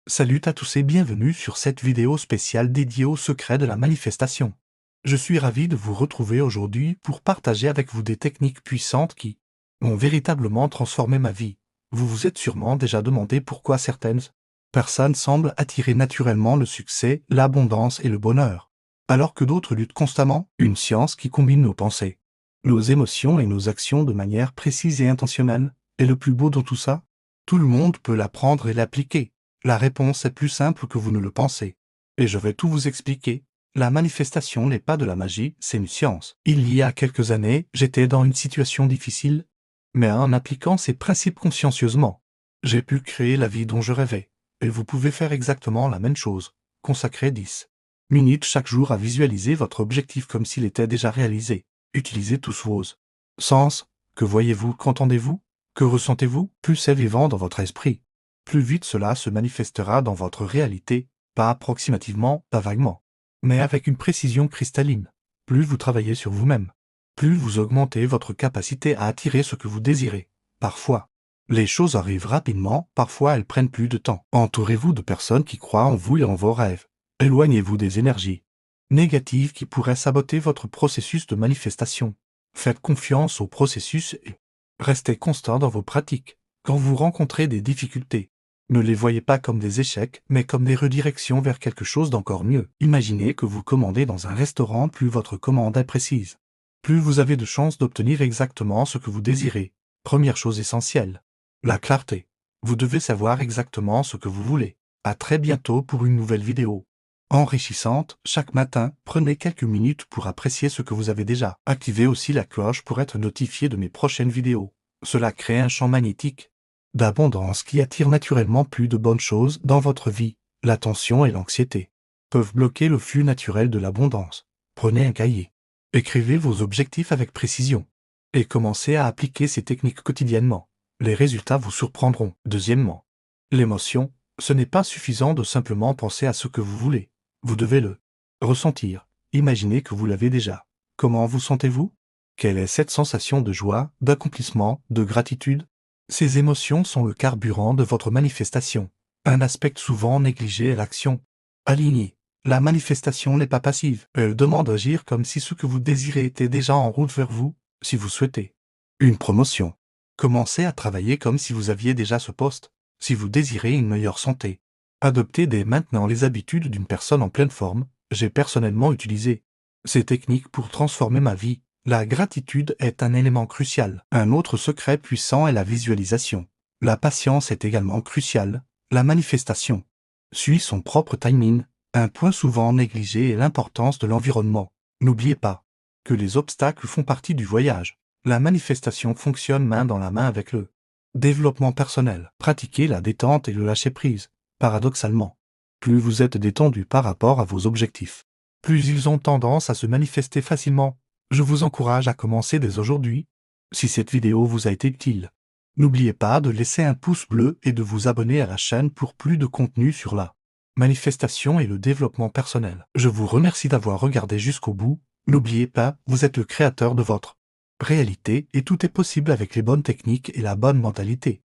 Salut à tous et bienvenue sur cette vidéo spéciale dédiée au secret de la manifestation. Je suis ravi de vous retrouver aujourd'hui pour partager avec vous des techniques puissantes qui ont véritablement transformé ma vie. Vous vous êtes sûrement déjà demandé pourquoi certaines personnes semblent attirer naturellement le succès, l'abondance et le bonheur, alors que d'autres luttent constamment. Une science qui combine nos pensées, nos émotions et nos actions de manière précise et intentionnelle. Et le plus beau dans tout ça, tout le monde peut l'apprendre et l'appliquer. La réponse est plus simple que vous ne le pensez. Et je vais tout vous expliquer. La manifestation n'est pas de la magie, c'est une science. Il y a quelques années, j'étais dans une situation difficile, mais en appliquant ces principes consciencieusement, j'ai pu créer la vie dont je rêvais. Et vous pouvez faire exactement la même chose. Consacrez 10 minutes chaque jour à visualiser votre objectif comme s'il était déjà réalisé. Utilisez tous vos sens. Que voyez-vous, qu'entendez-vous, que ressentez-vous? Plus c'est vivant dans votre esprit, plus vite cela se manifestera dans votre réalité, pas approximativement, pas vaguement, mais avec une précision cristalline. Plus vous travaillez sur vous-même, plus vous augmentez votre capacité à attirer ce que vous désirez. Parfois, les choses arrivent rapidement, parfois elles prennent plus de temps. Entourez-vous de personnes qui croient en vous et en vos rêves. Éloignez-vous des énergies négatives qui pourraient saboter votre processus de manifestation. Faites confiance au processus et restez constant dans vos pratiques. Quand vous rencontrez des difficultés, ne les voyez pas comme des échecs, mais comme des redirections vers quelque chose d'encore mieux. Imaginez que vous commandez dans un restaurant, plus votre commande est précise, plus vous avez de chances d'obtenir exactement ce que vous désirez. Première chose essentielle, la clarté. Vous devez savoir exactement ce que vous voulez. À très bientôt pour une nouvelle vidéo enrichissante. Chaque matin, prenez quelques minutes pour apprécier ce que vous avez déjà. Activez aussi la cloche pour être notifié de mes prochaines vidéos. Cela crée un champ magnétique d'abondance qui attire naturellement plus de bonnes choses dans votre vie. La tension et l'anxiété peuvent bloquer le flux naturel de l'abondance. Prenez un cahier. Écrivez vos objectifs avec précision. Et commencez à appliquer ces techniques quotidiennement. Les résultats vous surprendront. Deuxièmement, l'émotion. Ce n'est pas suffisant de simplement penser à ce que vous voulez. Vous devez le ressentir. Imaginez que vous l'avez déjà. Comment vous sentez-vous? Quelle est cette sensation de joie, d'accomplissement, de gratitude? Ces émotions sont le carburant de votre manifestation. Un aspect souvent négligé est l'action. Alignée. La manifestation n'est pas passive. Elle demande d'agir comme si ce que vous désirez était déjà en route vers vous. Si vous souhaitez une promotion, commencez à travailler comme si vous aviez déjà ce poste. Si vous désirez une meilleure santé, adoptez dès maintenant les habitudes d'une personne en pleine forme. J'ai personnellement utilisé ces techniques pour transformer ma vie. La gratitude est un élément crucial. Un autre secret puissant est la visualisation. La patience est également cruciale. La manifestation suit son propre timing. Un point souvent négligé est l'importance de l'environnement. N'oubliez pas que les obstacles font partie du voyage. La manifestation fonctionne main dans la main avec le développement personnel. Pratiquez la détente et le lâcher-prise. Paradoxalement, plus vous êtes détendu par rapport à vos objectifs, plus ils ont tendance à se manifester facilement. Je vous encourage à commencer dès aujourd'hui. Si cette vidéo vous a été utile, n'oubliez pas de laisser un pouce bleu et de vous abonner à la chaîne pour plus de contenu sur la manifestation et le développement personnel. Je vous remercie d'avoir regardé jusqu'au bout. N'oubliez pas, vous êtes le créateur de votre réalité et tout est possible avec les bonnes techniques et la bonne mentalité.